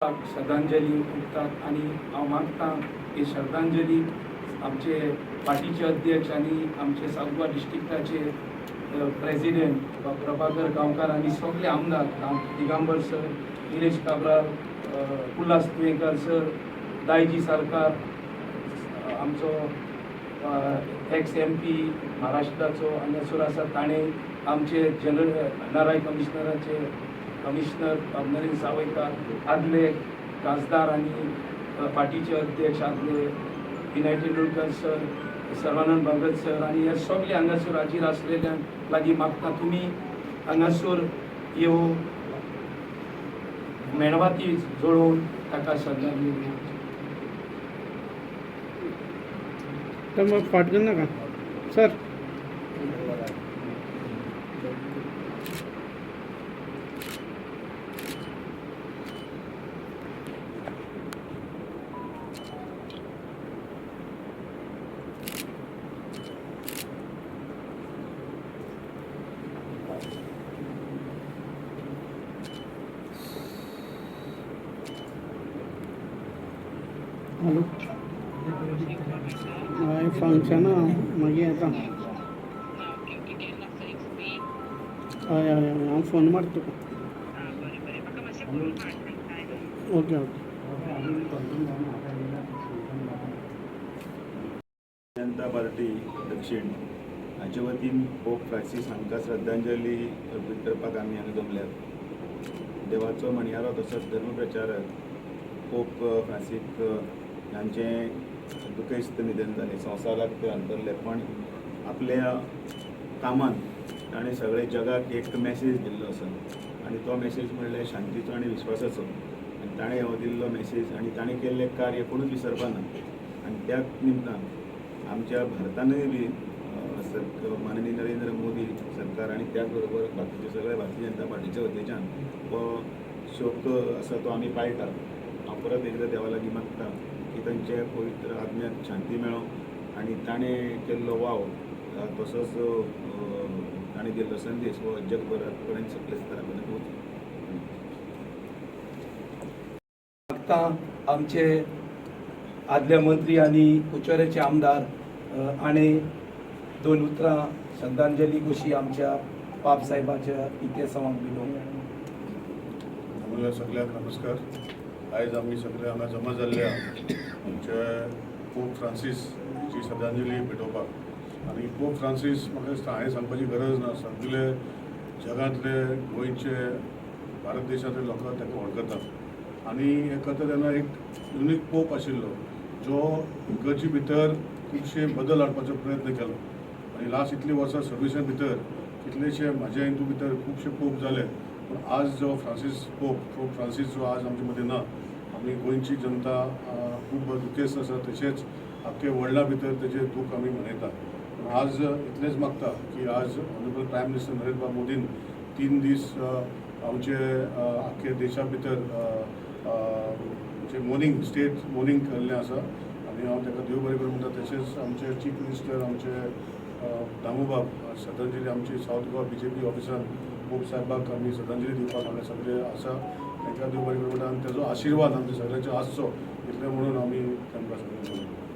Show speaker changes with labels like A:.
A: श्रद्धांजली दितात आणि हांव मागतां की श्रद्धांजली आमचे पार्टीचे अध्यक्ष आणि आमचे सावथगोवा डिस्ट्रिक्टाचे प्रेसिडेंट प्रभाकर गांवकार आणि सगळे आमदार दिगंबर सर, निलेश काब्राल, उल्हास तुयेकर सर, दायजी सरकार, आमचो एक्स MP महाराष्ट्राचो हांगासर आसा ताणें आमचे जनरल NRI कमिशनराचे कमिशनर नरेंद्र सावयकार, आदले खासदार आणि पार्टीचे अध्यक्ष आदले विनायक तेंडुलकर सर, सर्वानंद भगत सर आणि हे सगळे हांगासर हाजीर आसलेल्या लागीं मागता तुमी हांगासर येवन मेणवाती जळोवन ताका श्रद्धांजली दिवची.
B: तर मग फाटकन नाका सर. हॅलो हय फंक्शन मागीर येता. हय हय हय हांव फोन मारता तुका. Okay okay.
C: जनता पार्टी दक्षिण हाचे वतीन पोप फ्रांसीस हांकां श्रद्धांजली अर्पीत करपाक आमी हांगा जमल्यात. देवाचो म्हणयारो तसोच धर्मप्रचारक पोप फ्रांसीस हांचें दुखेस्त निधन जालें. संवसाराक ते अंतरले, पण आपल्या कामान ताणें सगळे जगाक एक मेसेज दिल्लो आसा आनी तो मेसेज म्हणल्यार शांतीचो आनी विश्वासाचो. आनी ताणें हो दिल्लो मेसेज आनी ताणें केल्लें कार्य कोणूच विसरपाना. आनी त्या निमतान आमच्या भारतानूय बी माननीय नरेंद्र मोदी सरकार आनी त्याच बरोबर बाकीचे सगळे भारतीय जनता पार्टीच्या वतीच्यान हो शोक आसा तो आमी पाळटा. हांव परत एकदां देवा लागीं मागता की तांचे पवित्र आत्म्याक शांती मेळो आनी ताणें केल्लो वाव तसोच ताणें दिल्लो संदेश हो जगभरात पर्यंत सगळे स्तरा पर्यंत वचूं.
A: मागता आमचे आदले मंत्री आणि कुचोरेचे आमदार आणि 2 उतरां श्रद्धांजली कशी आमच्या बाब साहेबाच्या इतिहासांत भिलोवंक.
D: आमच्या सगळ्यांक नमस्कार. आयज आमी सगळे हांगा जमा जाल्ले आमचे पोप फ्रांसीसची श्रद्धांजली भेटोवपाक. आनी पोप फ्रांसीस म्हाका दिसता हांवें सांगपाची गरज ना, सगळे जगांतले गोंयचे भारत देशांतले लोक ताका वळखतात. आनी हे करता तेन्ना एक युनीक पोप आशिल्लो जो इगर्जी भितर खुबशे बदल हाडपाचो प्रयत्न केलो. आनी लास्ट इतली वर्सां सर्विसे भितर कितलेशे म्हाज्या हितू भितर खुबशे पोप जाले, पूण आज जो पोप फ्रांसीस जो आज आमचे मदीं ना. आमी गोंयची जनता खूब दुखेस्त आसा, तशेंच आख्खे वर्ल्डा भितर तेजें दूख आमी मनयता. पूण आज इतलेंच मागता की आज ऑनरेबल प्रायम मिनिस्टर नरेंद्र मोदीन 3 दीस आमचे आख्खे देशा भितर स्टेट मोर्निंग केल्लें आसा आनी हांव ताका देव बरें करूं म्हणटा. तशेंच आमचे चीफ मिनिस्टर आमचे दामोबाब श्रद्धांजली आमची सावथ गोवा BJP ऑफिसान पोप साहेबाक आमी श्रद्धांजली दिवपाक हांगा सगळे आसा. तांकां देव बरें करूं म्हणटा आनी तेजो आशिर्वाद आमच्या सगळ्यांचो आसचो इतलें म्हणून आमी तांकां सगळ्यांक